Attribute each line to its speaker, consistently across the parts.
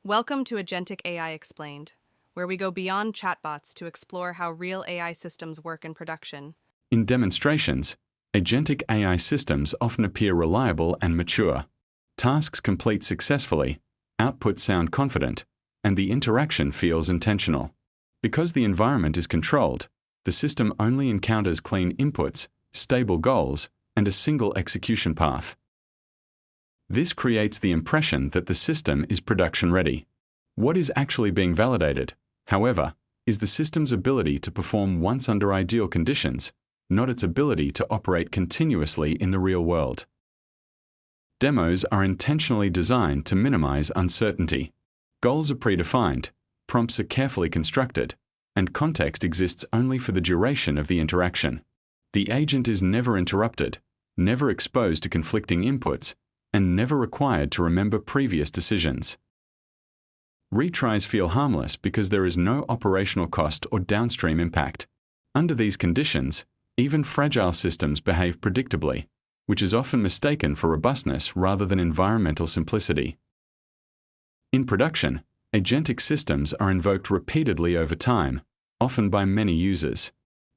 Speaker 1: Welcome to Agentic AI Explained, where we go beyond chatbots to explore how real AI systems work in production.
Speaker 2: In demonstrations, agentic AI systems often appear reliable and mature. Tasks complete successfully, outputs sound confident, and the interaction feels intentional. Because the environment is controlled, the system only encounters clean inputs, stable goals, and a single execution path. This creates the impression that the system is production-ready. What is actually being validated, however, is the system's ability to perform once under ideal conditions, not its ability to operate continuously in the real world. Demos are intentionally designed to minimize uncertainty. Goals are predefined, prompts are carefully constructed, and context exists only for the duration of the interaction. The agent is never interrupted, never exposed to conflicting inputs, and never required to remember previous decisions. Retries feel harmless because there is no operational cost or downstream impact. Under these conditions, even fragile systems behave predictably, which is often mistaken for robustness rather than environmental simplicity. In production, agentic systems are invoked repeatedly over time, often by many users.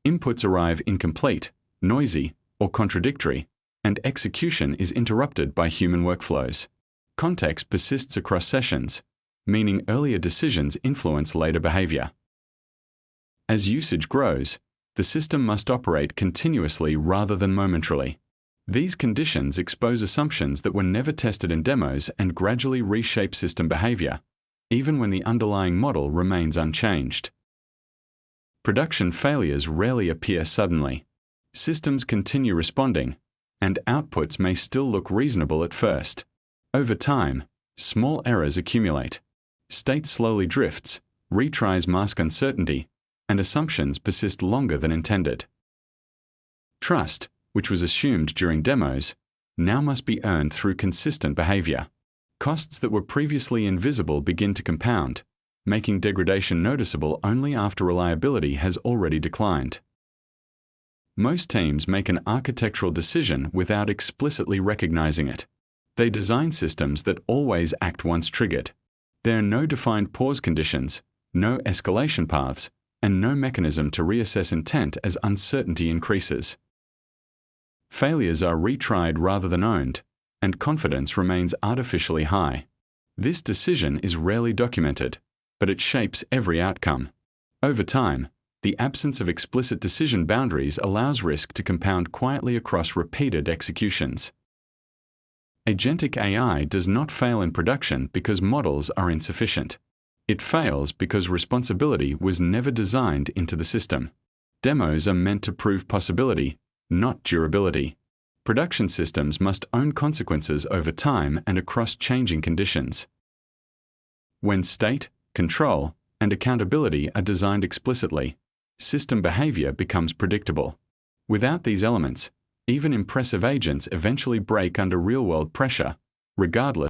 Speaker 2: Inputs arrive incomplete, noisy, or contradictory, and execution is interrupted by human workflows. Context persists across sessions, meaning earlier decisions influence later behavior. As usage grows, the system must operate continuously rather than momentarily. These conditions expose assumptions that were never tested in demos and gradually reshape system behavior, even when the underlying model remains unchanged. Production failures rarely appear suddenly. Systems continue responding, and outputs may still look reasonable at first. Over time, small errors accumulate. State slowly drifts, retries mask uncertainty, and assumptions persist longer than intended. Trust, which was assumed during demos, now must be earned through consistent behavior. Costs that were previously invisible begin to compound, making degradation noticeable only after reliability has already declined. Most teams make an architectural decision without explicitly recognizing it. They design systems that always act once triggered. There are no defined pause conditions, no escalation paths, and no mechanism to reassess intent as uncertainty increases. Failures are retried rather than owned, and confidence remains artificially high. This decision is rarely documented, but it shapes every outcome. Over time, the absence of explicit decision boundaries allows risk to compound quietly across repeated executions. Agentic AI does not fail in production because models are insufficient. It fails because responsibility was never designed into the system. Demos are meant to prove possibility, not durability. Production systems must own consequences over time and across changing conditions. When state, control, and accountability are designed explicitly, system behavior becomes predictable. Without these elements, even impressive agents eventually break under real-world pressure, regardless